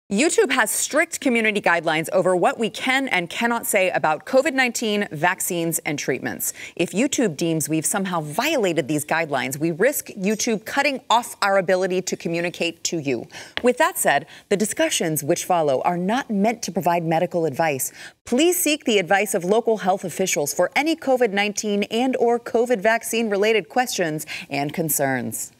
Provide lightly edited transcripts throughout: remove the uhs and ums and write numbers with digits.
YouTube has strict community guidelines over what we can and cannot say about COVID-19, vaccines, and treatments. If YouTube deems we've somehow violated these guidelines, we risk YouTube cutting off our ability to communicate to you. With that said, the discussions which follow are not meant to provide medical advice. Please seek the advice of local health officials for any COVID-19 and/or COVID vaccine-related questions and concerns.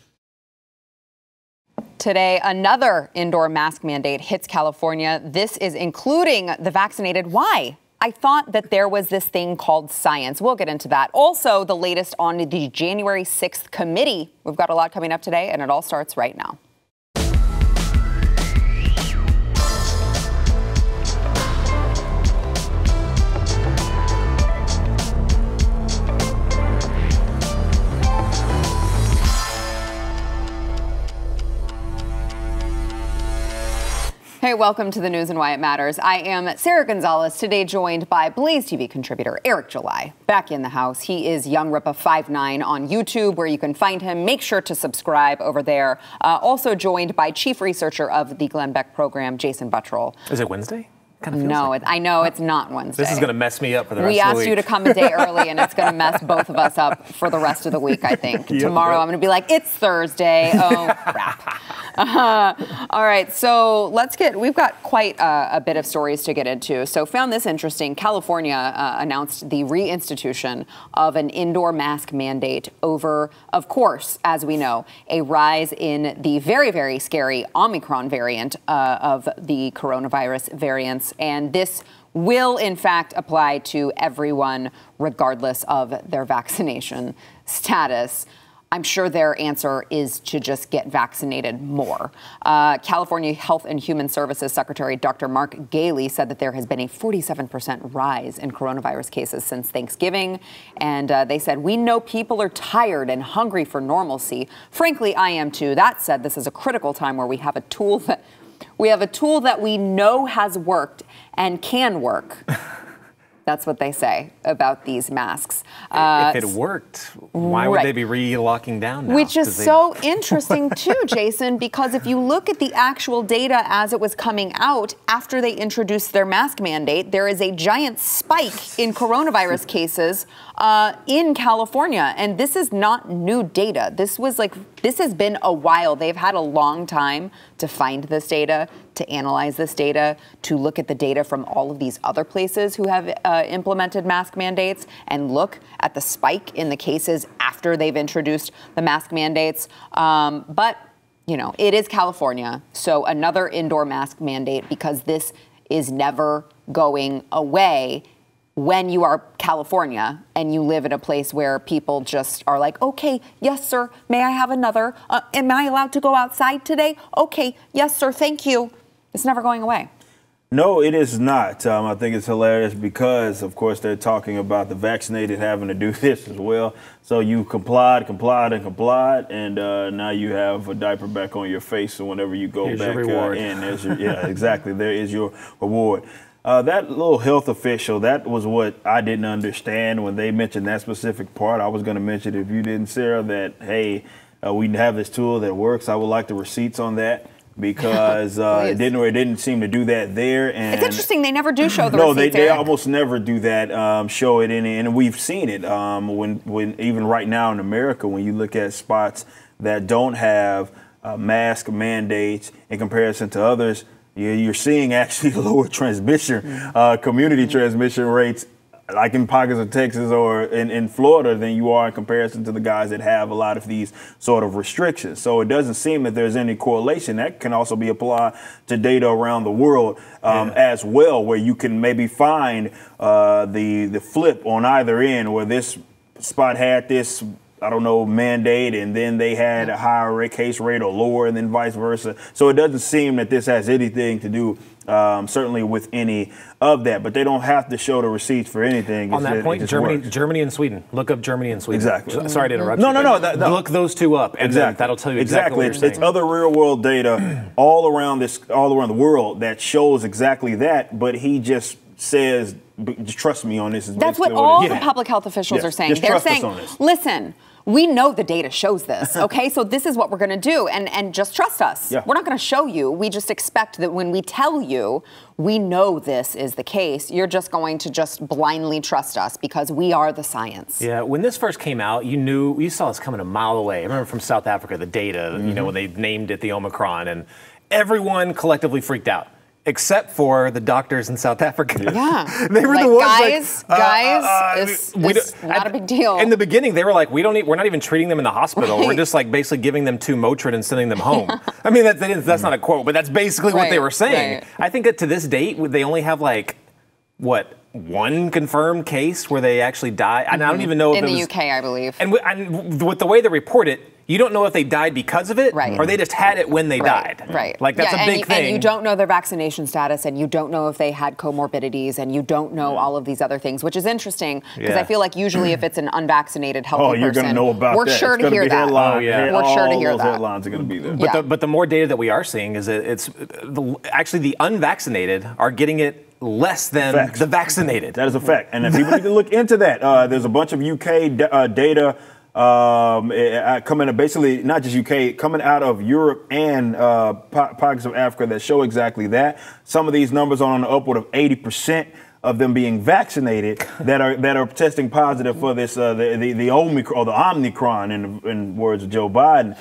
Today, another indoor mask mandate hits California. This is including the vaccinated. Why? I thought that there was this thing called science. We'll get into that. Also, the latest on the January 6th committee. We've got a lot coming up today, and it all starts right now. Hey, welcome to the news and why it matters. I am Sarah Gonzalez, today joined by BlazeTV contributor Eric July. Back in the house, he is Young Ripa 59 on YouTube, where you can find him. Make sure to subscribe over there. Also joined by chief researcher of the Glenn Beck program, Jason Buttrell. Is it Wednesday? No, I know it's not Wednesday. This is going to mess me up for the rest of the week. We asked you to come a day early, and it's going to mess both of us up for the rest of the week, I think. Tomorrow, I'm going to be like, it's Thursday. Oh, crap. All right, so we've got quite a bit of stories to get into. So found this interesting. California announced the reinstitution of an indoor mask mandate over, of course, as we know, a rise in the very, very scary Omicron variant of the coronavirus variants. And this will, in fact, apply to everyone, regardless of their vaccination status. I'm sure their answer is to just get vaccinated more. California Health and Human Services Secretary Dr. Mark Galey said that there has been a 47% rise in coronavirus cases since Thanksgiving. And they said, we know people are tired and hungry for normalcy. Frankly, I am too. That said, this is a critical time where we have a tool that we know has worked and can work. That's what they say about these masks. If it worked, why would they be re-locking down now? Which is so interesting, too, Jason, because if you look at the actual data as it was coming out after they introduced their mask mandate, there is a giant spike in coronavirus cases in California. And this is not new data. This has been a while. They've had a long time to find this data, to analyze this data, to look at the data from all of these other places who have implemented mask mandates and look at the spike in the cases after they've introduced the mask mandates. But, it is California. So another indoor mask mandate, because this is never going away. When you are California and you live in a place where people just are like, okay, yes, sir, may I have another? Am I allowed to go outside today? Okay, yes, sir, thank you. It's never going away. No, it is not. I think it's hilarious because, of course, they're talking about the vaccinated having to do this as well. So you complied, and now you have a diaper back on your face. So whenever you go back in, exactly, there is your reward. That little health official, that was what I didn't understand when they mentioned that specific part. I was going to mention, if you didn't, Sarah, that, hey, we have this tool that works. I would like the receipts on that, because it didn't seem to do that there. And it's interesting, they never do show the receipts. No, they almost never do that, show it in, and we've seen it when even right now in America, when you look at spots that don't have mask mandates in comparison to others, you're seeing actually lower transmission, community transmission rates, like in pockets of Texas or in Florida, than you are in comparison to the guys that have a lot of these sort of restrictions. So it doesn't seem that there's any correlation. That can also be applied to data around the world as well, where you can maybe find the flip on either end, where this spot had this, I don't know, mandate, and then they had a higher case rate or lower, and then vice versa. So it doesn't seem that this has anything to do, certainly, with any of that. But they don't have to show the receipts for anything. On that point, Germany and Sweden. Look up Germany and Sweden. Exactly. Sorry to interrupt you. No. Look those two up, and then that'll tell you exactly what you're saying. It's other real-world data all around the world that shows exactly that. But he just says, just trust me on this. That's what all the public health officials are saying. They're saying, listen, we know the data shows this, okay? So this is what we're going to do, and just trust us. Yeah. We're not going to show you. We just expect that when we tell you, we know this is the case. You're just going to just blindly trust us because we are the science. Yeah, when this first came out, you saw this coming a mile away. I remember from South Africa, the data, when they named it the Omicron, and everyone collectively freaked out. Except for the doctors in South Africa. Yeah. They were like, the ones guys, it's not a big deal. In the beginning, they were like, we're not even treating them in the hospital. Right. We're just like basically giving them 2 Motrin and sending them home. I mean, that's not a quote, but that's basically what they were saying. Right. I think that to this date, they only have like, what, 1 confirmed case where they actually died? And I don't even know if in the UK, I believe. And with the way they report it, you don't know if they died because of it or they just had it when they died. Right. Like, that's a big thing. And you don't know their vaccination status, and you don't know if they had comorbidities, and you don't know all of these other things, which is interesting because I feel like usually if it's an unvaccinated healthy you're going to know about we're that. Sure to hear that. We're sure to hear that. All those headlines are going to be there. But the more data that we are seeing is that actually the unvaccinated are getting it less than the vaccinated. That is a fact. And people need to look into that. There's a bunch of UK data coming basically not just UK, coming out of Europe and pockets of Africa that show exactly that. Some of these numbers are on the upward of 80% of them being vaccinated that are testing positive for this the Omicron or the Omicron in words of Joe Biden.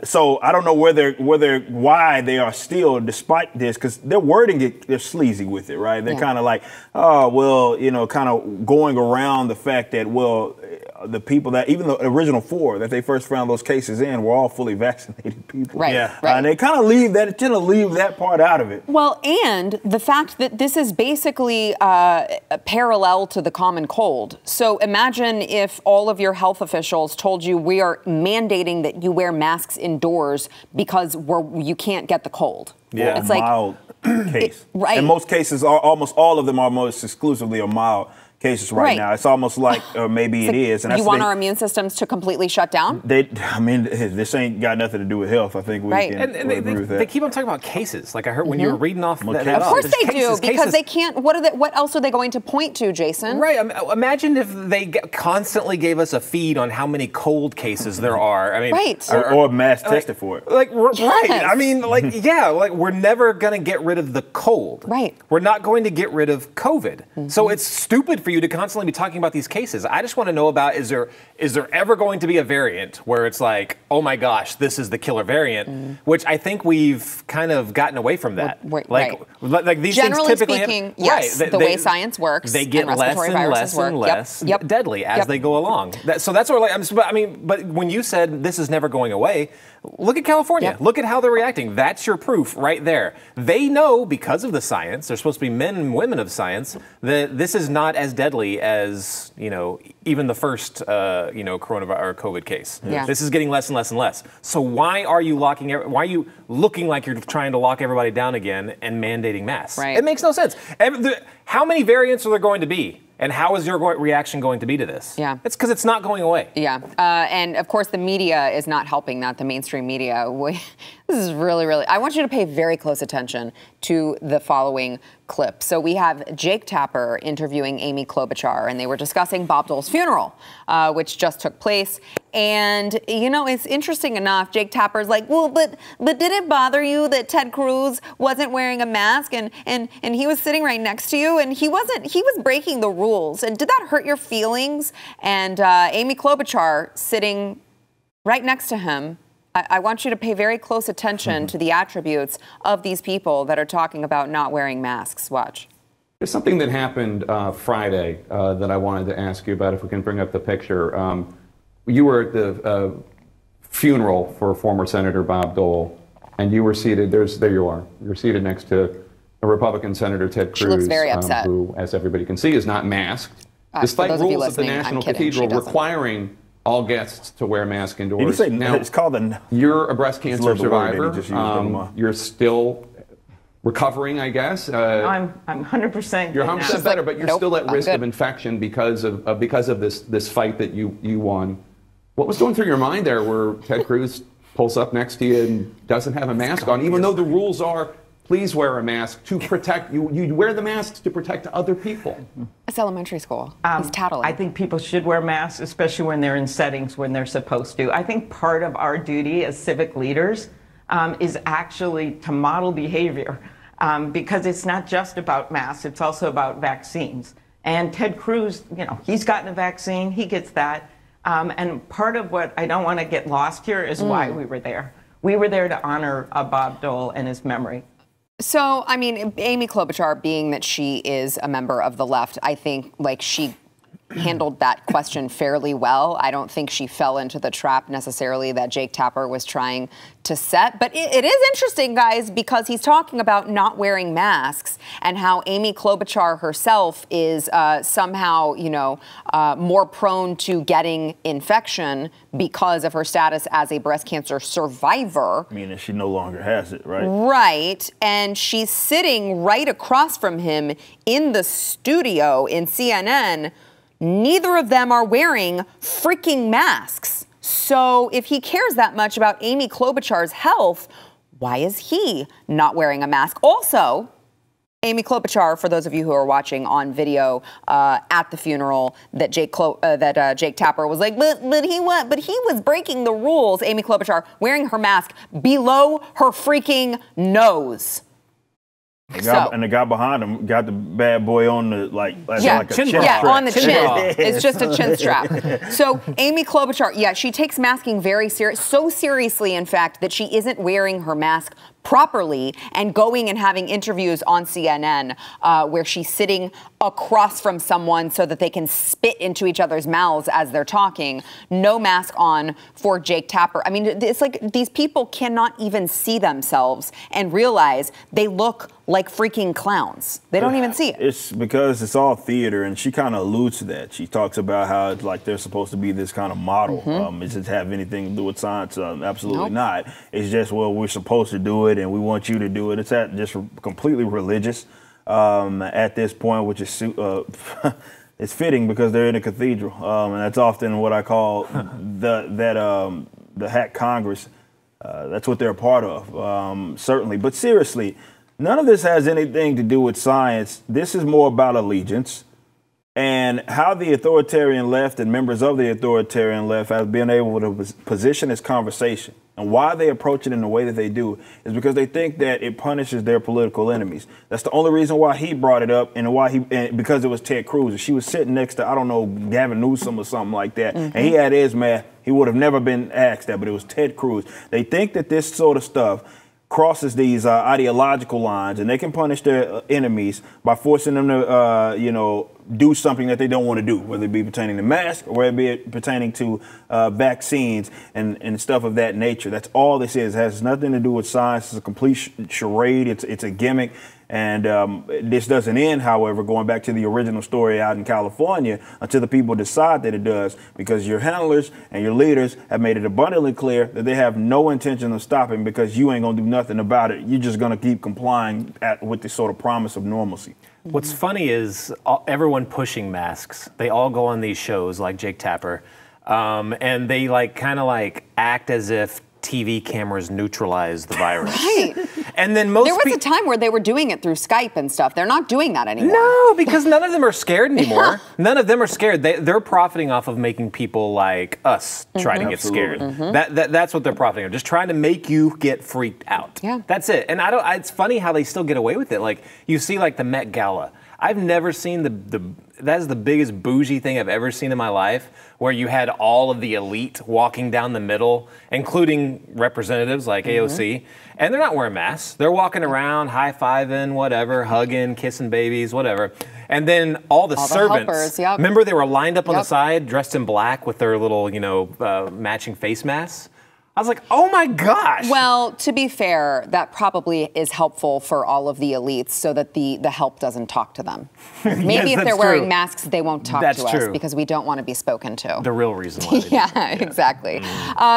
So I don't know why they are still, despite this, because they're wording it, they're sleazy with it, right? They're kind of like, kind of going around the fact that the people that, even the original 4 that they first found those cases in were all fully vaccinated people. Right. Yeah. And they kind of leave that part out of it. Well, and the fact that this is basically parallel to the common cold. So imagine if all of your health officials told you we are mandating that you wear masks indoors because you can't get the cold. Yeah, it's mild case. Right. In most cases, almost all of them are most exclusively a mild cases right now. It's almost like maybe it is. And you want our immune systems to completely shut down? This ain't got nothing to do with health. I think we can agree with that. They keep on talking about cases. Like I heard when you were reading off that. Of course they do, because they can't. What else are they going to point to, Jason? Right. Imagine if they constantly gave us a feed on how many cold cases there are. I mean, or mass tested for it. Right. I mean, we're never going to get rid of the cold. Right. We're not going to get rid of COVID. So it's stupid for you to constantly be talking about these cases. I just want to know about, is there ever going to be a variant where it's like, oh my gosh, this is the killer variant, which I think we've kind of gotten away from that. Like these generally things typically speaking, yes, the way science works, they get less and less deadly as they go along. So that's what but when you said this is never going away, look at California. Look at how they're reacting. That's your proof right there. They know, because of the science, they're supposed to be men and women of science, that this is not as deadly as, even the first, coronavirus or COVID case. Yeah. This is getting less and less and less. So why are you looking like you're trying to lock everybody down again and mandating masks? Right. It makes no sense. How many variants are there going to be? And how is your reaction going to be to this? Yeah. It's because it's not going away. Yeah. And of course, the media is not helping that, the mainstream media. This is really, really, I want you to pay very close attention to the following clip. So we have Jake Tapper interviewing Amy Klobuchar, and they were discussing Bob Dole's funeral, which just took place. And, it's interesting enough, Jake Tapper's like, well, but did it bother you that Ted Cruz wasn't wearing a mask and he was sitting right next to you and he was breaking the rules? And did that hurt your feelings? And Amy Klobuchar sitting right next to him. I want you to pay very close attention to the attributes of these people that are talking about not wearing masks. Watch. There's something that happened Friday that I wanted to ask you about, if we can bring up the picture. You were at the funeral for former Senator Bob Dole, and you were seated, there you are. You're seated next to a Republican Senator, Ted Cruz. She looks very upset. Who, as everybody can see, is not masked, despite rules at the National Cathedral requiring all guests to wear masks indoors. Did you say now? It's called you're a breast cancer survivor. You're still recovering, I guess. I'm 100%. You're 100% better, but you're still at risk of infection because of this fight that you won. What was going through your mind there, where Ted Cruz pulls up next to you and doesn't have a mask on, even though the rules are please wear a mask to protect you. You wear the masks to protect other people. It's elementary school. He's tattling. I think people should wear masks, especially when they're in settings when they're supposed to. I think part of our duty as civic leaders is actually to model behavior, because it's not just about masks, it's also about vaccines. And Ted Cruz, he's gotten a vaccine, he gets that. And part of what I don't want to get lost here is why we were there. We were there to honor Bob Dole and his memory. So, I mean, Amy Klobuchar, being that she is a member of the left, I think, she handled that question fairly well. I don't think she fell into the trap necessarily that Jake Tapper was trying to set. But it is interesting, guys, because he's talking about not wearing masks and how Amy Klobuchar herself is somehow, more prone to getting infection because of her status as a breast cancer survivor. Meaning she no longer has it, right? Right. And she's sitting right across from him in the studio in CNN. Neither of them are wearing freaking masks. So if he cares that much about Amy Klobuchar's health, why is he not wearing a mask? Also, Amy Klobuchar, for those of you who are watching on video at the funeral, that Jake Tapper was like, but he was breaking the rules. Amy Klobuchar wearing her mask below her freaking nose. And the guy behind him got the bad boy on the like a chin strap. On the chin. It's just a chin strap. So Amy Klobuchar, she takes masking very so seriously, in fact, that she isn't wearing her mask properly and going and having interviews on CNN where she's sitting across from someone so that they can spit into each other's mouths as they're talking. No mask on for Jake Tapper. I mean, it's like these people cannot even see themselves and realize they look like freaking clowns. They don't even see it. It's because it's all theater, and she kind of alludes to that. She talks about how it's like they're supposed to be this kind of model. Does it have anything to do with science? Absolutely not. It's just, well, we're supposed to do it, and we want you to do it. It's just completely religious at this point, which is it's fitting because they're in a cathedral, and that's often what I call the hack Congress. That's what they're a part of, certainly. But seriously, none of this has anything to do with science. This is more about allegiance and how the authoritarian left and members of the authoritarian left have been able to position this conversation. And why they approach it in the way that they do is because they think that it punishes their political enemies. That's the only reason why he brought it up, and because it was Ted Cruz. If she was sitting next to, I don't know, Gavin Newsom or something like that, and he had his mask, he would have never been asked that, but it was Ted Cruz. They think that this sort of stuff crosses these ideological lines, and they can punish their enemies by forcing them to, do something that they don't want to do, whether it be pertaining to masks or whether it be pertaining to vaccines and stuff of that nature. That's all this is. It has nothing to do with science. It's a complete charade. It's a gimmick. And this doesn't end, however, going back to the original story out in California, until the people decide that it does, because your handlers and your leaders have made it abundantly clear that they have no intention of stopping, because you ain't going to do nothing about it. You're just going to keep complying with this sort of promise of normalcy. What's funny is everyone pushing masks. They all go on these shows like Jake Tapper, and they kind of act as if TV cameras neutralize the virus. Right. And then there was a time where they were doing it through Skype and stuff. They're not doing that anymore. No, because none of them are scared anymore. None of them are scared. They're profiting off of making people like us try to get scared. That's what they're profiting of. Just trying to make you get freaked out. Yeah. That's it. And it's funny how they still get away with it. Like, you see the Met Gala. I've never seen that is the biggest bougie thing I've ever seen in my life, where you had all of the elite walking down the middle, including representatives like AOC, and they're not wearing masks. They're walking around, high-fiving, whatever, hugging, kissing babies, whatever. And then all the servants, helpers, remember they were lined up on the side, dressed in black with their little, matching face masks? I was like, oh my gosh. Well, to be fair, that probably is helpful for all of the elites so that the help doesn't talk to them. Maybe if they're wearing masks, they won't talk to us because we don't want to be spoken to. The real reason why. Exactly.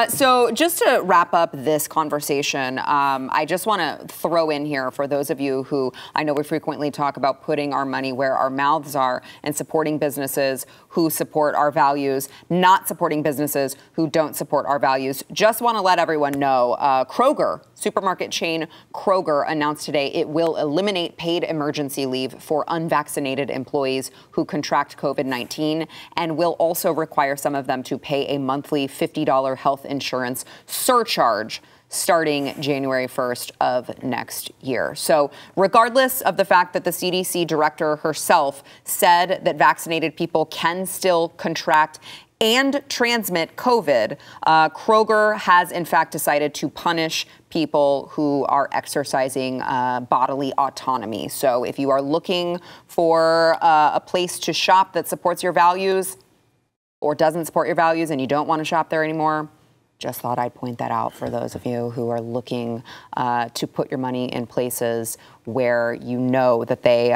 So just to wrap up this conversation, I just want to throw in here for those of you who, I know we frequently talk about putting our money where our mouths are and supporting businesses who support our values, not supporting businesses who don't support our values. Just want want to let everyone know, Kroger, supermarket chain Kroger, announced today it will eliminate paid emergency leave for unvaccinated employees who contract COVID-19 and will also require some of them to pay a monthly $50 health insurance surcharge starting January 1st of next year. So regardless of the fact that the CDC director herself said that vaccinated people can still contract and transmit COVID, Kroger has in fact decided to punish people who are exercising bodily autonomy. So if you are looking for a place to shop that supports your values or doesn't support your values and you don't want to shop there anymore, just thought I'd point that out for those of you who are looking to put your money in places where you know that they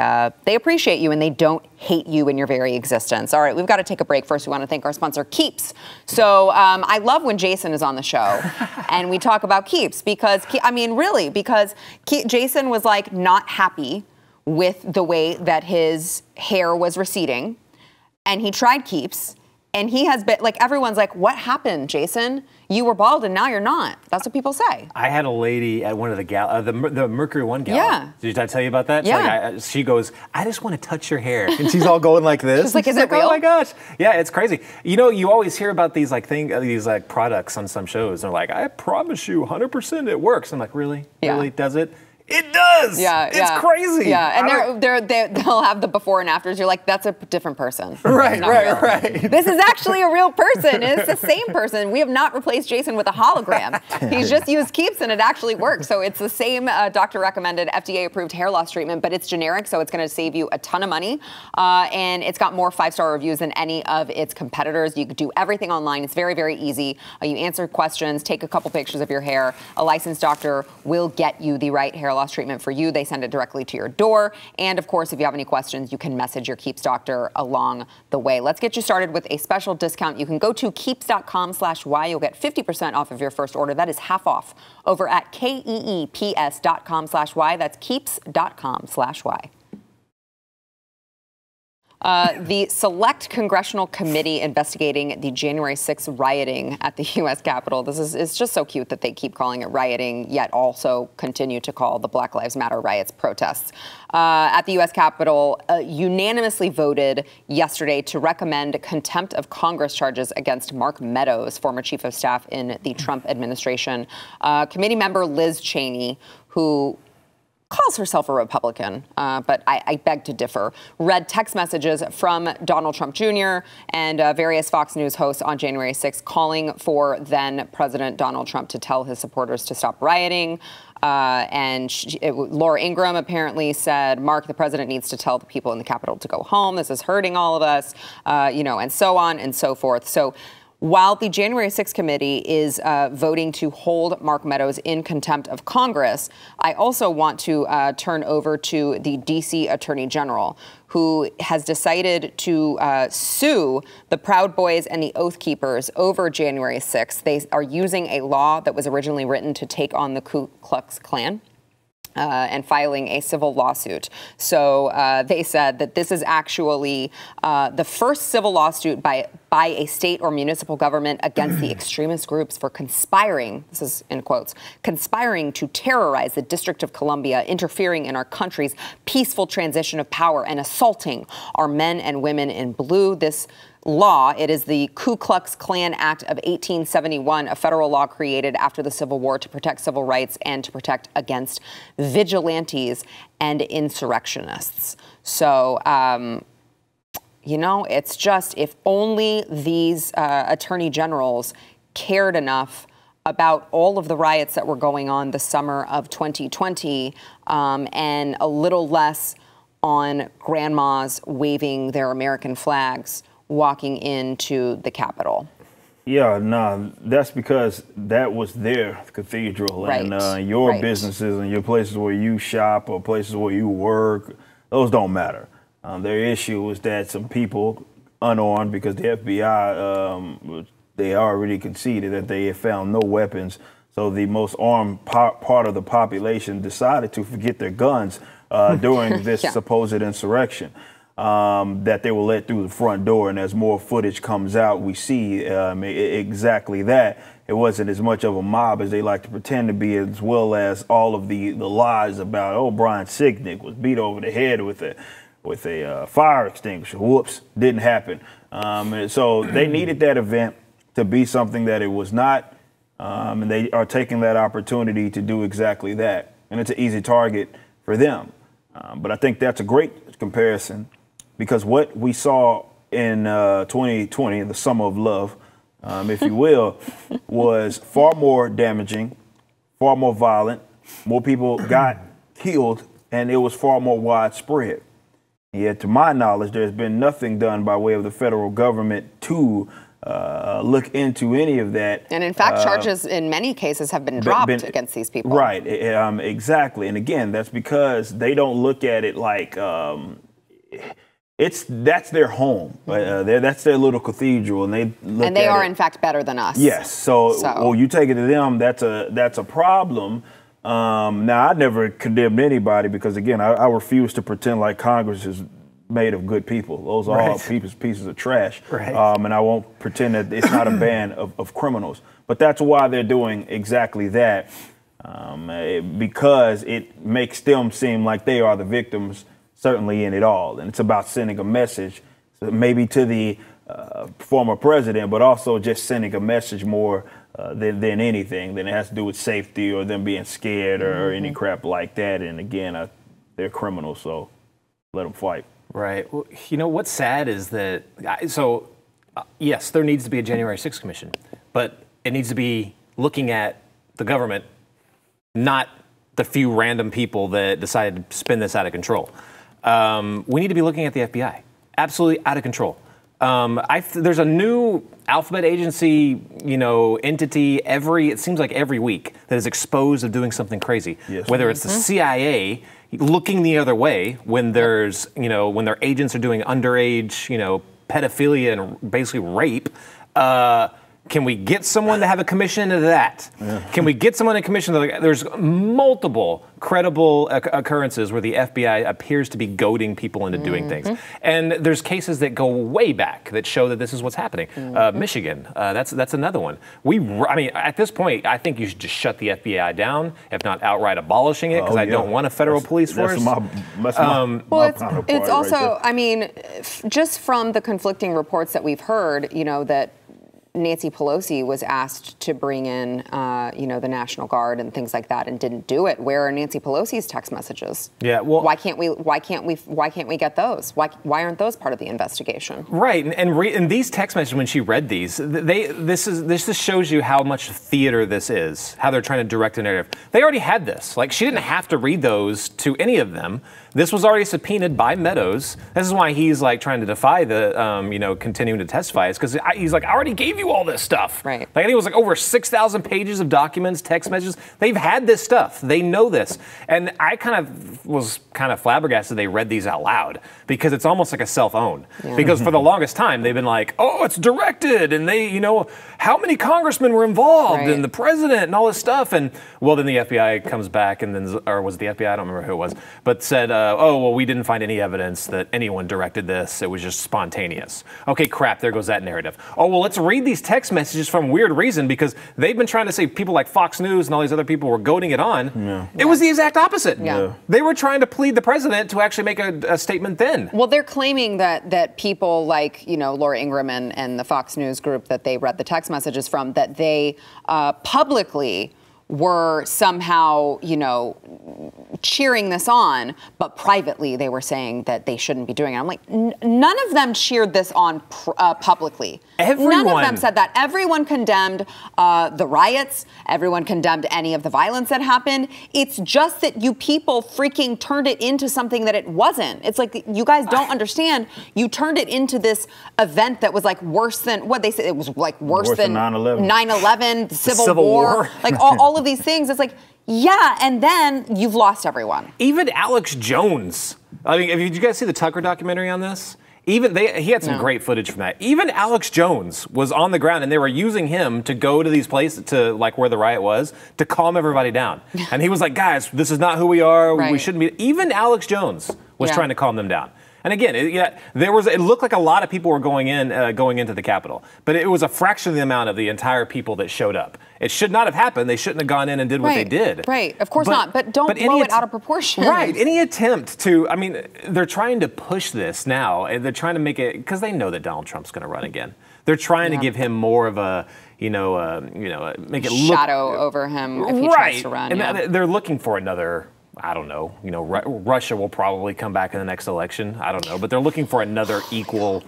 appreciate you and they don't hate you in your very existence. All right, we've got to take a break. First, we want to thank our sponsor, Keeps. So I love when Jason is on the show and we talk about Keeps because, because Jason was like not happy with the way that his hair was receding and he tried Keeps. And he has been, like, everyone's like, what happened, Jason? You were bald and now you're not. That's what people say. I had a lady at one of the Mercury One Gala. Yeah. Did I tell you about that? Yeah. She goes, I just want to touch your hair. And she's all going like this. She's like, is it real? Oh my gosh. Yeah, it's crazy. You know, you always hear about these products on some shows. They're like, I promise you 100% it works. I'm like, really? Yeah. Really? Does it? It does. Yeah, it's crazy. Yeah, and they'll have the before and afters. You're like, that's a different person. Right. This is actually a real person. It's the same person. We have not replaced Jason with a hologram. He's just used Keeps and it actually works. So it's the same doctor-recommended, FDA-approved hair loss treatment, but it's generic, so it's going to save you a ton of money. And it's got more 5-star reviews than any of its competitors. You can do everything online. It's very, very easy. You answer questions, take a couple pictures of your hair. A licensed doctor will get you the right hair loss treatment for you. They send it directly to your door. And of course, if you have any questions, you can message your Keeps doctor along the way. Let's get you started with a special discount. You can go to keeps.com/Y. You'll get 50% off of your first order. That is half off over at keeps.com/Y. That's keeps.com/Y. The Select Congressional Committee investigating the January 6th rioting at the U.S. Capitol. It's just so cute that they keep calling it rioting, yet also continue to call the Black Lives Matter riots protests. At the U.S. Capitol, unanimously voted yesterday to recommend contempt of Congress charges against Mark Meadows, former chief of staff in the Trump administration. Committee member Liz Cheney, who calls herself a Republican, but I beg to differ, read text messages from Donald Trump Jr. and various Fox News hosts on January 6th calling for then President Donald Trump to tell his supporters to stop rioting. Laura Ingraham apparently said, Mark, the president needs to tell the people in the Capitol to go home. This is hurting all of us, and so on and so forth. So while the January 6th committee is voting to hold Mark Meadows in contempt of Congress, I also want to turn over to the D.C. Attorney General, who has decided to sue the Proud Boys and the Oath Keepers over January 6th. They are using a law that was originally written to take on the Ku Klux Klan. And filing a civil lawsuit. So they said that this is actually the first civil lawsuit by a state or municipal government against the extremist groups for conspiring, this is in quotes, conspiring to terrorize the District of Columbia, interfering in our country's peaceful transition of power, and assaulting our men and women in blue. This law, it is the Ku Klux Klan Act of 1871, a federal law created after the Civil War to protect civil rights and to protect against vigilantes and insurrectionists. So, it's just, if only these attorney generals cared enough about all of the riots that were going on the summer of 2020 and a little less on grandmas waving their American flags walking into the Capitol. Yeah, no, that's because that was their cathedral. Right. And your businesses and your places where you shop or places where you work, those don't matter. Their issue was that some people, unarmed, because the FBI, they already conceded that they had found no weapons. So the most armed part of the population decided to forget their guns during this supposed insurrection. That they will let through the front door. And as more footage comes out, we see exactly that. it wasn't as much of a mob as they like to pretend to be, as well as all of the lies about, oh, Brian Sicknick was beat over the head with a fire extinguisher. Whoops, didn't happen. And so they needed that event to be something that it was not, and they are taking that opportunity to do exactly that. And it's an easy target for them. But I think that's a great comparison, because what we saw in 2020, the summer of love, if you will, was far more damaging, far more violent, more people got killed, and it was far more widespread. Yet, to my knowledge, there's been nothing done by way of the federal government to look into any of that. And in fact, charges in many cases have been dropped against these people. Right, exactly. And again, that's because they don't look at it like that's their home. That's their little cathedral, and they are in fact better than us. Yes. So well, you take it to them. That's a problem. Now, I never condemned anybody, because again, I refuse to pretend like Congress is made of good people. Those are all pieces of trash. Right. And I won't pretend that it's not a band of criminals. But that's why they're doing exactly that, because it makes them seem like they are the victims, certainly in it all. And it's about sending a message, maybe to the former president, but also just sending a message more than anything. Then it has to do with safety or them being scared or any crap like that. And again, they're criminals, so let them fight. Right. Well, you know, what's sad is that, yes, there needs to be a January 6th commission, but it needs to be looking at the government, not the few random people that decided to spin this out of control. We need to be looking at the FBI. Absolutely out of control. There's a new alphabet agency, entity it seems like every week, that is exposed of doing something crazy. Yes. Whether it's the CIA looking the other way when there's, when their agents are doing underage, pedophilia and basically rape. Can we get someone to have a commission into that? Yeah. Can we get someone to commission? There's multiple credible occurrences where the FBI appears to be goading people into doing things. And there's cases that go way back that show that this is what's happening. Michigan, that's another one. At this point, I think you should just shut the FBI down, if not outright abolishing it, because I don't want a federal police force. It's also, just from the conflicting reports that we've heard, that Nancy Pelosi was asked to bring in, the National Guard and things like that, and didn't do it. Where are Nancy Pelosi's text messages? Yeah, well, why can't we get those? Why aren't those part of the investigation? Right, and these text messages, when she read these, this just shows you how much theater this is. How they're trying to direct a narrative. They already had this. Like, she didn't have to read those to any of them. This was already subpoenaed by Meadows. This is why he's trying to defy the continuing to testify. Is because he's I already gave you all this stuff. Right. I think it was over 6,000 pages of documents, text messages. They've had this stuff. They know this. And I was flabbergasted they read these out loud, because it's almost like a self-own. Yeah. Because for the longest time they've been like, oh, it's directed, and they, how many congressmen were involved, and the president and all this stuff. And well, then the FBI comes back or was it the FBI? I don't remember who it was, but said, oh, well, we didn't find any evidence that anyone directed this. It was just spontaneous. Okay, crap, there goes that narrative. Oh, well, let's read these text messages from weird reason, because they've been trying to say people like Fox News and all these other people were goading it on. Yeah. It was the exact opposite. Yeah. They were trying to plead the president to actually make a statement then. Well, they're claiming that people like, Laura Ingraham and the Fox News group that they read the text messages from, that they publicly were somehow, cheering this on, but privately they were saying that they shouldn't be doing it. I'm like, none of them cheered this on publicly. None of them said that. Everyone condemned the riots. Everyone condemned any of the violence that happened. It's just that you people freaking turned it into something that it wasn't. It's like, you guys don't understand. You turned it into this event that was worse than what they said. It was worse than 9/11, the Civil War. All of these things. It's yeah, and then you've lost everyone. Even Alex Jones. Did you guys see the Tucker documentary on this? He had some great footage from that. Even Alex Jones was on the ground, and they were using him to go to these places, to where the riot was, to calm everybody down. And he was like, guys, this is not who we are. Right. We shouldn't be. Even Alex Jones was trying to calm them down. And again, it looked like a lot of people were going into the Capitol, but it was a fraction of the amount of the entire people that showed up. It should not have happened. They shouldn't have gone in and did what they did. Right, of course not. But don't blow it out of proportion. Right. Any attempt to, I mean, they're trying to push this now, and they're trying to make it, because they know that Donald Trump's going to run again. They're trying to give him more of a, make it look shadow over him if he tries to run. And they're looking for another, I don't know, Russia will probably come back in the next election. I don't know, but they're looking for another equal,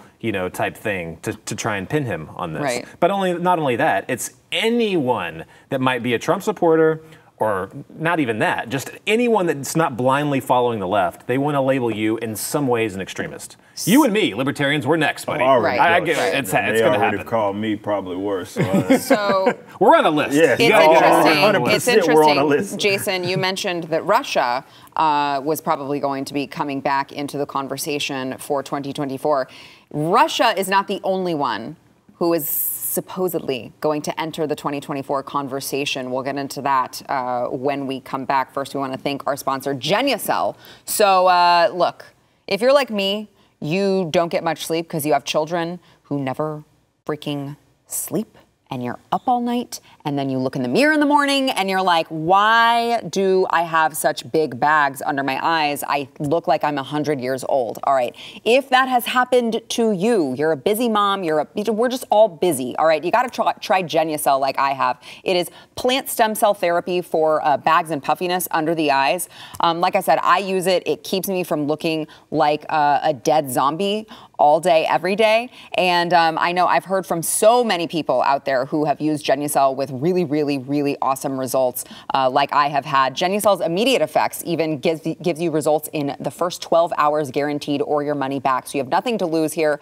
type thing to try and pin him on this. Right. But not only that, it's anyone that might be a Trump supporter, or not even that, just anyone that's not blindly following the left. They want to label you in some ways an extremist. You and me, libertarians, we're next, buddy. I get it. It's going to happen. They already called me probably worse. So we're on a list. Yeah, it's interesting. We're on a list. Jason, you mentioned that Russia was probably going to be coming back into the conversation for 2024. Russia is not the only one who is supposedly going to enter the 2024 conversation. We'll get into that when we come back. First, we want to thank our sponsor, Genucel. So, look, if you're like me, you don't get much sleep because you have children who never freaking sleep, and you're up all night, and then you look in the mirror in the morning and you're like, why do I have such big bags under my eyes? I look like I'm 100 years old. All right. If that has happened to you, you're a busy mom, we're just all busy. All right. You got to try Genucel like I have. It is plant stem cell therapy for bags and puffiness under the eyes. Like I said, I use it. It keeps me from looking like a dead zombie all day, every day. And I know I've heard from so many people out there who have used Genucel with really, really, really awesome results like I have had. Genucel's immediate effects even gives you results in the first 12 hours guaranteed or your money back. So you have nothing to lose here.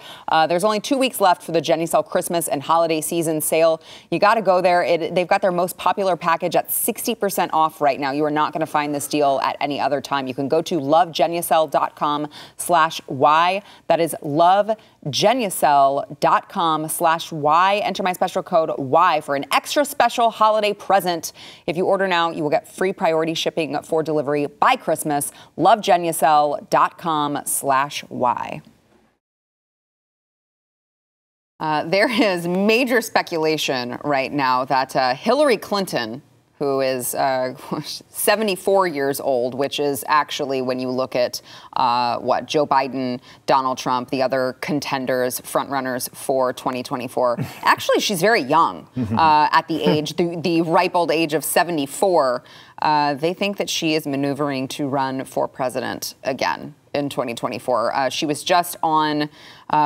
There's only 2 weeks left for the Genucel Christmas and holiday season sale. You got to go there. They've got their most popular package at 60% off right now. You are not going to find this deal at any other time. You can go to lovegenucel.com/Y. That is lovegenucel.com/Y. Enter my special code Y for an extra special holiday present. If you order now, you will get free priority shipping for delivery by Christmas. lovegenucel.com/Y. There is major speculation right now that Hillary Clinton, who is 74 years old, which is actually, when you look at Joe Biden, Donald Trump, the other contenders, frontrunners for 2024. Actually, she's very young at the age, the ripe old age of 74. They think that she is maneuvering to run for president again in 2024. She was just on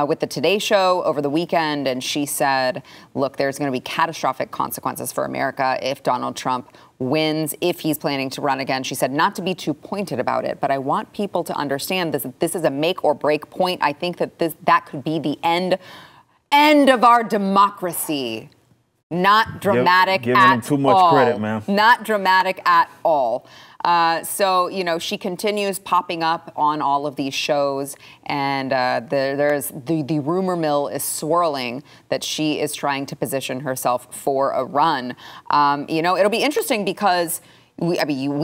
with the Today Show over the weekend, and she said, look, there's going to be catastrophic consequences for America if Donald Trump wins, if he's planning to run again. She said not to be too pointed about it, but I want people to understand this is a make or break point. I think that that could be the end of our democracy. Not dramatic Giving at them too much all. credit, man. Not dramatic at all. So, she continues popping up on all of these shows, and there's the rumor mill is swirling that she is trying to position herself for a run. It'll be interesting because we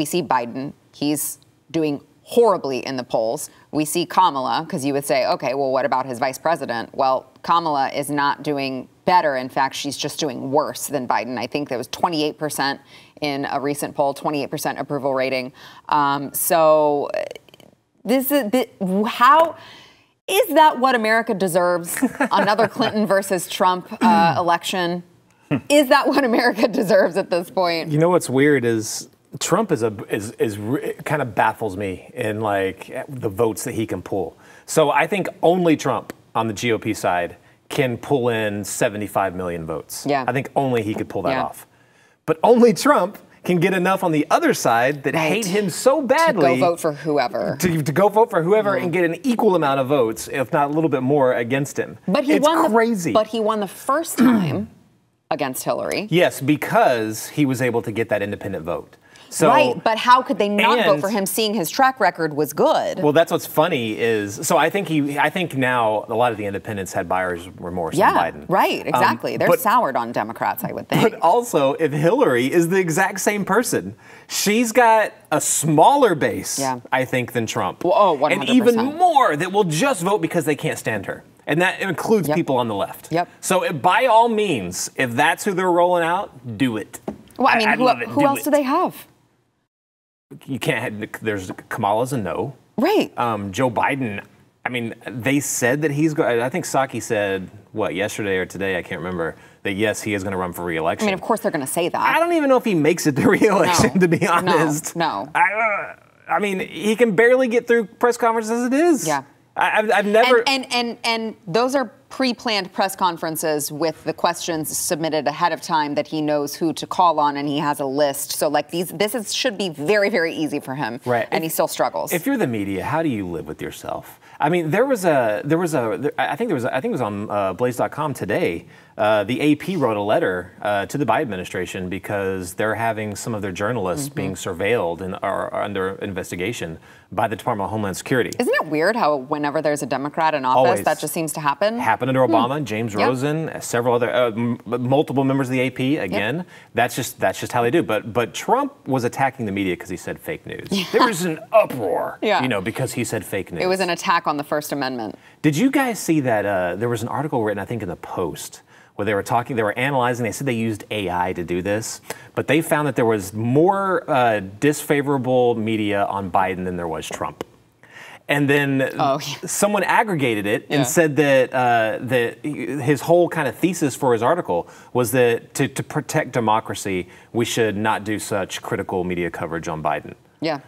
see Biden. He's doing horribly in the polls. We see Kamala, because you would say, okay, well, what about his vice president? Well, Kamala is not doing better. In fact, she's just doing worse than Biden. I think there was 28% in a recent poll, 28% approval rating. So this is how is that what America deserves? Another Clinton versus Trump election? Is that what America deserves at this point? You know what's weird is Trump kind of baffles me in the votes that he can pull. So I think only Trump on the GOP side can pull in 75 million votes. Yeah. I think only he could pull that off. But only Trump can get enough on the other side that hate him so badly. To go vote for whoever. To go vote for whoever and get an equal amount of votes, if not a little bit more, against him. But he it's won crazy. But he won the first time against Hillary. Yes, because he was able to get that independent vote. So, right, but how could they not vote for him, seeing his track record was good? Well, that's what's funny is, so I think now a lot of the independents had buyer's remorse on Biden. Right, exactly. They're soured on Democrats, I would think. But also, if Hillary is the exact same person, she's got a smaller base, I think, than Trump. Well, oh, 100%. And even more that will just vote because they can't stand her. And that includes people on the left. So by all means, if that's who they're rolling out, do it. Well, I mean, who else do they have? You can't. There's Kamala's a no. Right. Joe Biden. I mean, they said that he's going. I think Psaki said yesterday or today. I can't remember that. Yes, he is going to run for re-election. I mean, of course they're going to say that. I don't even know if he makes it to re-election. To be honest, no. I mean, he can barely get through press conferences as it is. Yeah. I've never. And those are pre-planned press conferences with the questions submitted ahead of time that he knows who to call on, and he has a list. So should be very, very easy for him. Right. And he still struggles. If you're the media, how do you live with yourself? I mean, I think it was on Blaze.com today. The AP wrote a letter to the Biden administration because they're having some of their journalists being surveilled and are under investigation by the Department of Homeland Security. Isn't it weird how whenever there's a Democrat in office, that just seems to happen? Happened under Obama, James Rosen, several other, multiple members of the AP. Again, that's just how they do. But Trump was attacking the media because he said fake news. There was an uproar, because he said fake news. It was an attack on the First Amendment. Did you guys see that there was an article written, I think, in the Post, where they were analyzing, they said they used AI to do this, but they found that there was more disfavorable media on Biden than there was Trump. And then someone aggregated it and said that his whole kind of thesis for his article was that to protect democracy, we should not do such critical media coverage on Biden. Yeah.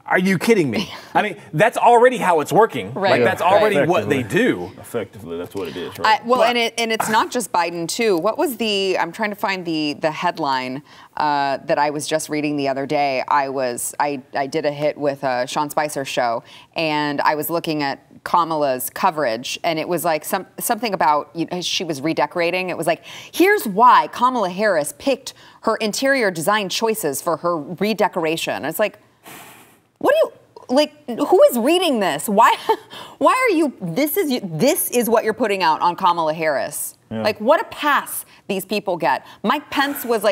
Are you kidding me? I mean, that's already how it's working. Right. Like, that's already what they do. Effectively, that's what it is, right? And it's not just Biden, too. What was I'm trying to find the headline that I was just reading the other day. I did a hit with a Sean Spicer show, and I was looking at Kamala's coverage, and it was like something about she was redecorating. It was like, here's why Kamala Harris picked her interior design choices for her redecoration. And it's like, who is reading this? Why are you, this is what you're putting out on Kamala Harris. Yeah. Like, what a pass these people get. Mike Pence was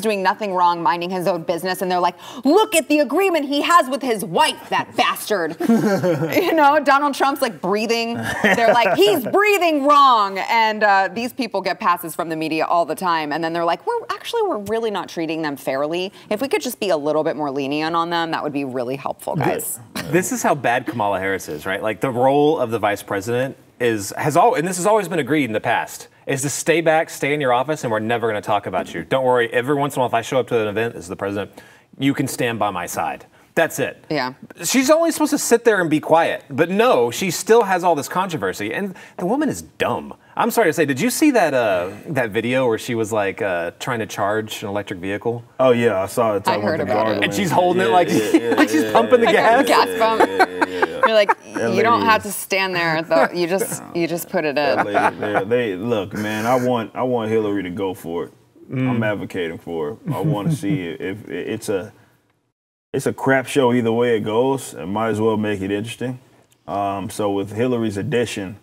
doing nothing wrong, minding his own business, and they're like, look at the agreement he has with his wife, that bastard. Donald Trump's like breathing. They're like, he's breathing wrong. And these people get passes from the media all the time. And then they're like, we're really not treating them fairly. If we could just be a little bit more lenient on them, that would be really helpful, guys. This is how bad Kamala Harris is, right? Like, the role of the vice president and this has always been agreed in the past, is to stay back, stay in your office, and we're never going to talk about you. Don't worry. Every once in a while, if I show up to an event as the president, you can stand by my side. That's it. Yeah. She's only supposed to sit there and be quiet. But no, she still has all this controversy. And the woman is dumb. I'm sorry to say, did you see that video where she was like trying to charge an electric vehicle? Oh, yeah, I saw it. I heard about it. And she's holding it like she's pumping the gas. Gas pump. You're like, you don't have to stand there, though. You just put it in. Look, man, I want Hillary to go for it. I'm advocating for it. I want to see it. If it's a crap show either way it goes, it might as well make it interesting. So with Hillary's addition,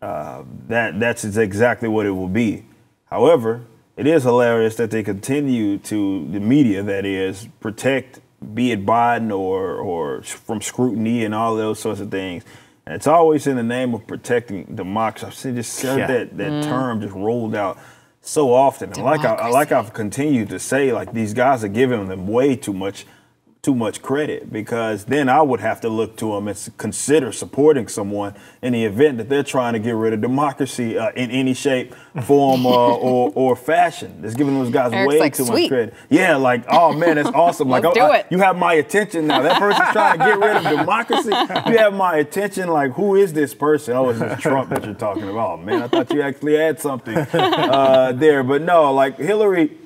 that's exactly what it will be. However, it is hilarious that they continue to, the media that is, protect, be it Biden or from scrutiny and all those sorts of things. And it's always in the name of protecting democracy. I've just heard that term just rolled out so often. And like I've continued to say, like, these guys are giving them way too much credit, because then I would have to look to them and consider supporting someone in the event that they're trying to get rid of democracy in any shape, form, or fashion. It's giving those guys way too much credit. Yeah, like, oh man, that's awesome. Like, you have my attention now. That person's trying to get rid of democracy. You have my attention. Like, who is this person? Oh, it's just Trump that you're talking about. Oh, man, I thought you actually had something there. But no, like, Hillary,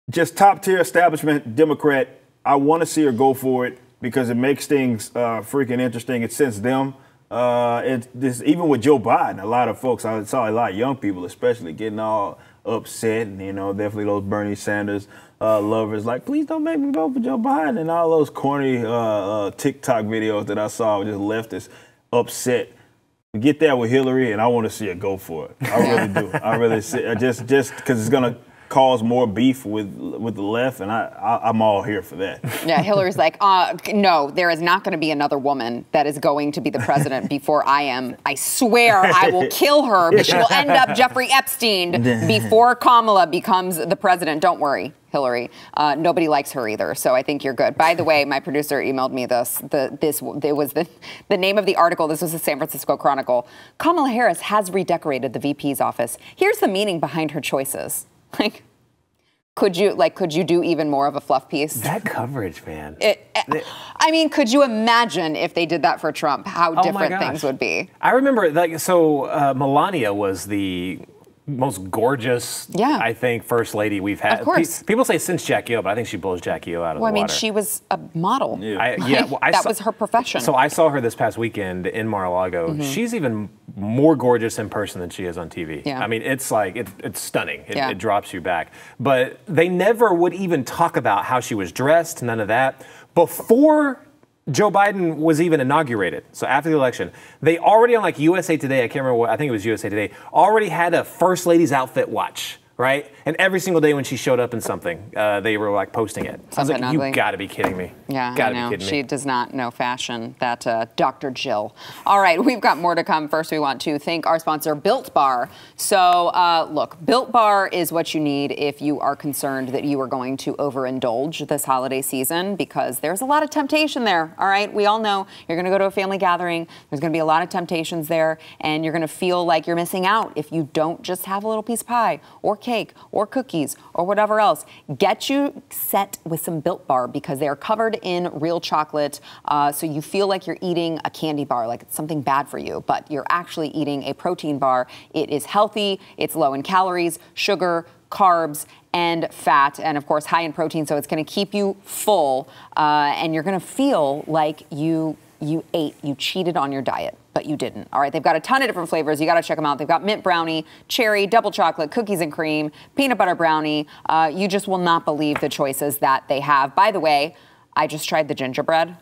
just top tier establishment Democrat. I want to see her go for it because it makes things freaking interesting. It sends them. Even with Joe Biden, a lot of folks, I saw a lot of young people especially getting all upset, and definitely those Bernie Sanders lovers like, please don't make me vote for Joe Biden, and all those corny TikTok videos that I saw just leftists upset. We get that with Hillary, and I want to see her go for it. I really do. I really see just because it's gonna cause more beef with the left, and I'm all here for that. Yeah, Hillary's like, no, there is not going to be another woman that is going to be the president before I am. I swear I will kill her, but she will end up Jeffrey Epstein before Kamala becomes the president. Don't worry, Hillary. Nobody likes her either, so I think you're good. By the way, my producer emailed me this. It was the name of the article. This was the San Francisco Chronicle. Kamala Harris has redecorated the VP's office. Here's the meaning behind her choices. Like, could you do even more of a fluff piece? That coverage, man. I mean, could you imagine if they did that for Trump, how different things would be? I remember, Melania was the most gorgeous, I think, first lady we've had. Of course. People say since Jackie O, but I think she blows Jackie O out of the water. Well, I mean, she was a model. Yeah. That was her profession. So I saw her this past weekend in Mar-a-Lago. Mm-hmm. She's even more gorgeous in person than she is on TV. Yeah. I mean, it's like, it's stunning. It drops you back. But they never would even talk about how she was dressed, none of that. Before Joe Biden was even inaugurated, so after the election, they already on USA Today, I can't remember what, I think it was USA Today, already had a First Lady's outfit watch, right? And every single day when she showed up in something, they were posting it. I was like, you gotta be kidding me. Yeah, gotta I know. be kidding me. She does not know fashion, that Dr. Jill. All right, we've got more to come. First, we want to thank our sponsor, Built Bar. So, look, Built Bar is what you need if you are concerned that you are going to overindulge this holiday season, because there's a lot of temptation there, all right? We all know you're gonna go to a family gathering, there's gonna be a lot of temptations there, and you're gonna feel like you're missing out if you don't just have a little piece of pie or cake or cookies or whatever else. Get you set with some Built Bar, because they are covered in real chocolate, so you feel like you're eating a candy bar, like it's something bad for you, but you're actually eating a protein bar. It is healthy, it's low in calories, sugar, carbs, and fat, and of course high in protein, so it's going to keep you full, and you're going to feel like you cheated on your diet, but you didn't. All right, they've got a ton of different flavors. You got to check them out. They've got mint brownie, cherry, double chocolate, cookies and cream, peanut butter brownie. You just will not believe the choices that they have. By the way, I just tried the gingerbread.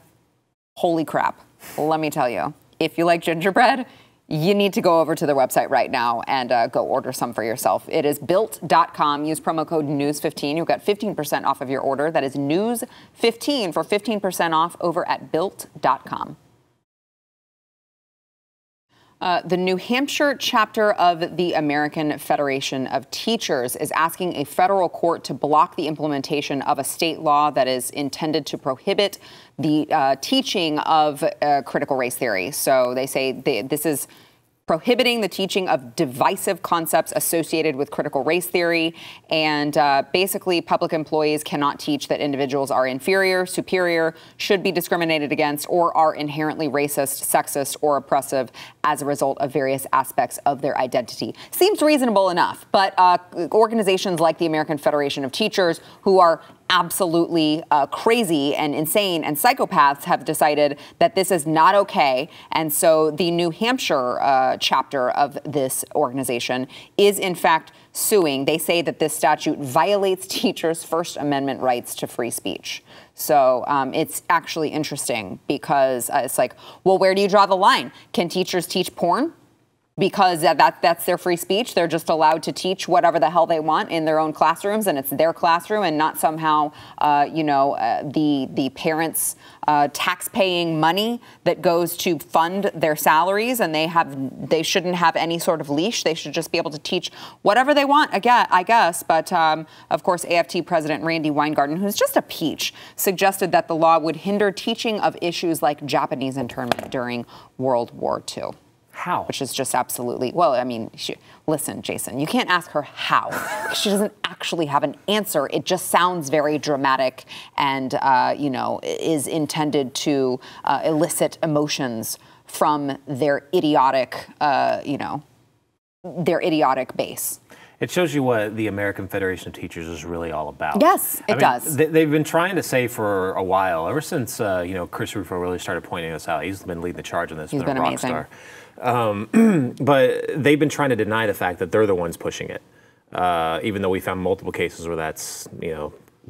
Holy crap. Let me tell you, if you like gingerbread, you need to go over to their website right now and go order some for yourself. It is built.com. Use promo code news15. You'll get 15% off of your order. That is news15 for 15% off over at built.com. The New Hampshire chapter of the American Federation of Teachers is asking a federal court to block the implementation of a state law that is intended to prohibit the teaching of critical race theory. So they say this is prohibiting the teaching of divisive concepts associated with critical race theory. And basically, public employees cannot teach that individuals are inferior, superior, should be discriminated against, or are inherently racist, sexist, or oppressive as a result of various aspects of their identity. Seems reasonable enough, but organizations like the American Federation of Teachers, who are absolutely crazy and insane and psychopaths, have decided that this is not okay. And so the New Hampshire chapter of this organization is, in fact, suing. They say that this statute violates teachers' First Amendment rights to free speech. So it's actually interesting, because it's like, well, where do you draw the line? Can teachers teach porn? Because that's their free speech. They're just allowed to teach whatever the hell they want in their own classrooms, and it's their classroom, and not somehow, the parents' tax-paying money that goes to fund their salaries, and they shouldn't have any sort of leash. They should just be able to teach whatever they want, I guess. But of course, AFT President Randy Weingarten, who's just a peach, suggested that the law would hinder teaching of issues like Japanese internment during World War II. How? Which is just absolutely, well, I mean, listen, Jason, you can't ask her how. She doesn't actually have an answer. It just sounds very dramatic and, is intended to elicit emotions from their idiotic, their idiotic base. It shows you what the American Federation of Teachers is really all about. Yes, it does. They've been trying to say for a while, ever since Chris Rufo really started pointing this out. He's been leading the charge on this. He's been a rock amazing. Star. But they've been trying to deny the fact that they're the ones pushing it. even though we found multiple cases where that's,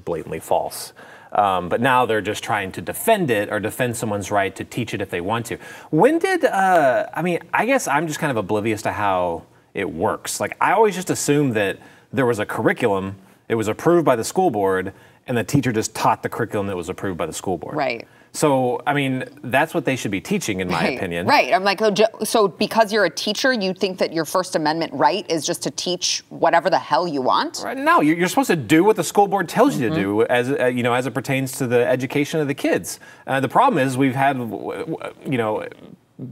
blatantly false. But now they're just trying to defend it or defend someone's right to teach it if they want to. When did, I guess I'm just kind of oblivious to how it works. Like, I always just assumed that there was a curriculum, it was approved by the school board, and the teacher just taught the curriculum that was approved by the school board. Right. So, that's what they should be teaching, in my opinion. Right. I'm like, so because you're a teacher, you think that your First Amendment right is just to teach whatever the hell you want? Right. No, you're supposed to do what the school board tells you to do, as as it pertains to the education of the kids. The problem is we've had,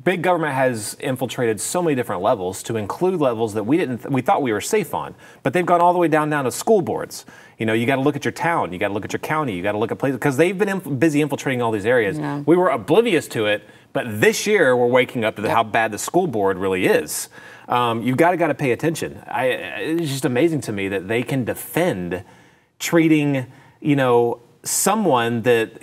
big government has infiltrated so many different levels, to include levels that we thought we were safe on, but they've gone all the way down to school boards. You got to look at your town, you got to look at your county, you got to look at places, because they've been busy infiltrating all these areas. Yeah. We were oblivious to it, but this year we're waking up to how bad the school board really is. You've got to pay attention. It's just amazing to me that they can defend treating, someone that,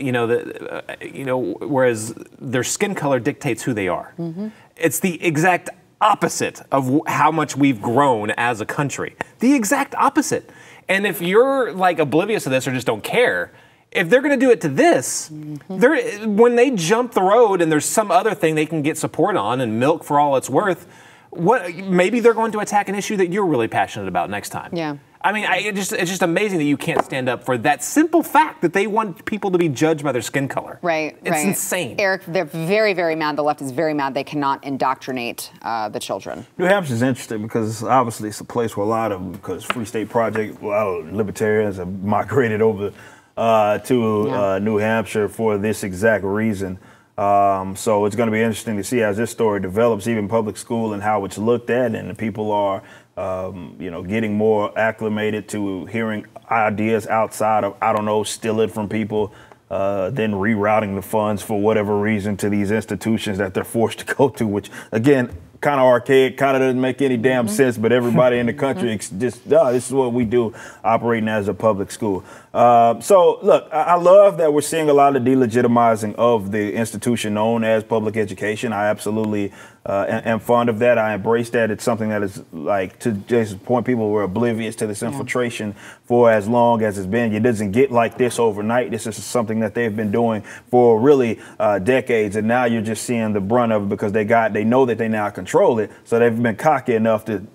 whereas their skin color dictates who they are. Mm-hmm. It's the exact opposite of how much we've grown as a country. The exact opposite. And if you're oblivious to this or just don't care, if they're going to do it to this, when they jump the road and there's some other thing they can get support on and milk for all it's worth, maybe they're going to attack an issue that you're really passionate about next time. Yeah. It's just amazing that you can't stand up for that simple fact that they want people to be judged by their skin color. Right. It's insane. Eric, they're very, very mad. The left is very mad. They cannot indoctrinate the children. New Hampshire is interesting because obviously it's a place where because Free State Project, a lot of libertarians have migrated over to New Hampshire for this exact reason. So it's going to be interesting to see as this story develops, even public school and how it's looked at, and the people are, getting more acclimated to hearing ideas outside of, stealing from people, then rerouting the funds for whatever reason to these institutions that they're forced to go to, which, again, kind of archaic, kind of doesn't make any damn sense, but everybody in the country this is what we do operating as a public school. So, look, I love that we're seeing a lot of delegitimizing of the institution known as public education. I absolutely am fond of that. I embrace that. It's something that is, to Jason's point, people were oblivious to this infiltration for as long as it's been. It doesn't get like this overnight. This is something that they've been doing for really decades, and now you're just seeing the brunt of it because they know that they now control it, so they've been cocky enough to,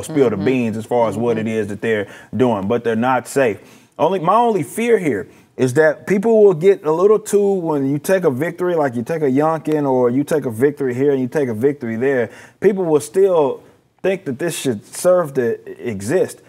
spill the beans as far as what it is that they're doing, but they're not safe. My only fear here is that people will get a little too, when you take a victory, like you take a Yonkin or you take a victory here and you take a victory there, people will still think that this should serve to exist.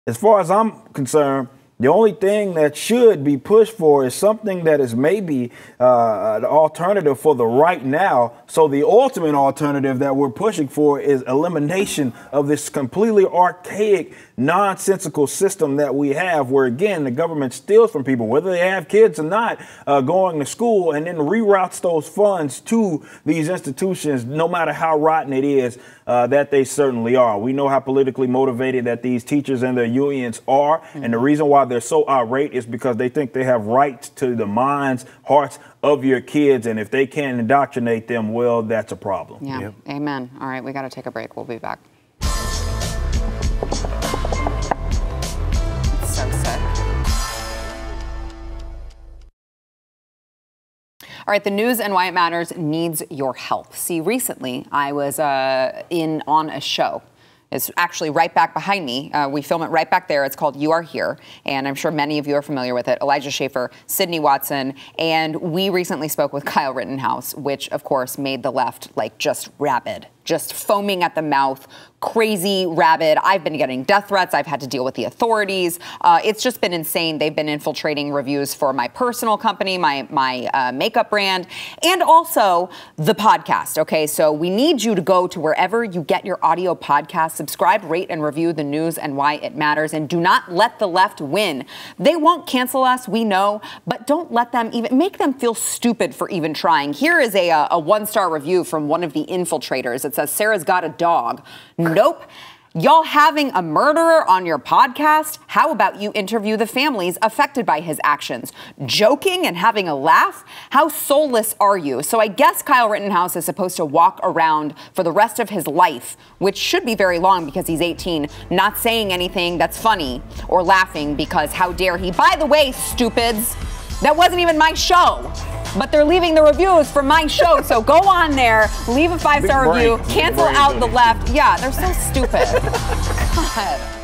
As far as I'm concerned, the only thing that should be pushed for is something that is maybe an alternative for the right now. So the ultimate alternative that we're pushing for is elimination of this completely archaic, nonsensical system that we have where, again, the government steals from people, whether they have kids or not, going to school, and then reroutes those funds to these institutions, no matter how rotten it is, that they certainly are. We know how politically motivated that these teachers and their unions are. And the reason why they're so irate is because they think they have rights to the minds, hearts of your kids. And if they can't indoctrinate them, well, that's a problem. Yeah. Yep. Amen. All right. We got to take a break. We'll be back. So sick. All right, the news and why it matters needs your help. See, recently I was on a show. It's actually right back behind me. We film it right back there. It's called You Are Here, and I'm sure many of you are familiar with it. Elijah Schaffer, Sydney Watson, and we recently spoke with Kyle Rittenhouse, which, of course, made the left just rabid, just foaming at the mouth, crazy, rabid. I've been getting death threats. I've had to deal with the authorities. It's just been insane. They've been infiltrating reviews for my personal company, my makeup brand, and also the podcast. Okay, so we need you to go to wherever you get your audio podcast, subscribe, rate, and review the news and why it matters, and do not let the left win. They won't cancel us, we know, but don't let them even make them feel stupid for even trying. Here is a one-star review from one of the infiltrators. It says, Sarah's got a dog. Nope. Y'all having a murderer on your podcast? How about you interview the families affected by his actions? Joking and having a laugh? How soulless are you? So I guess Kyle Rittenhouse is supposed to walk around for the rest of his life, which should be very long because he's 18, not saying anything that's funny or laughing because how dare he. By the way, stupids, that wasn't even my show. But they're leaving the reviews for my show, so go on there, leave a 5-star review, cancel out the left. Yeah, they're so stupid. God.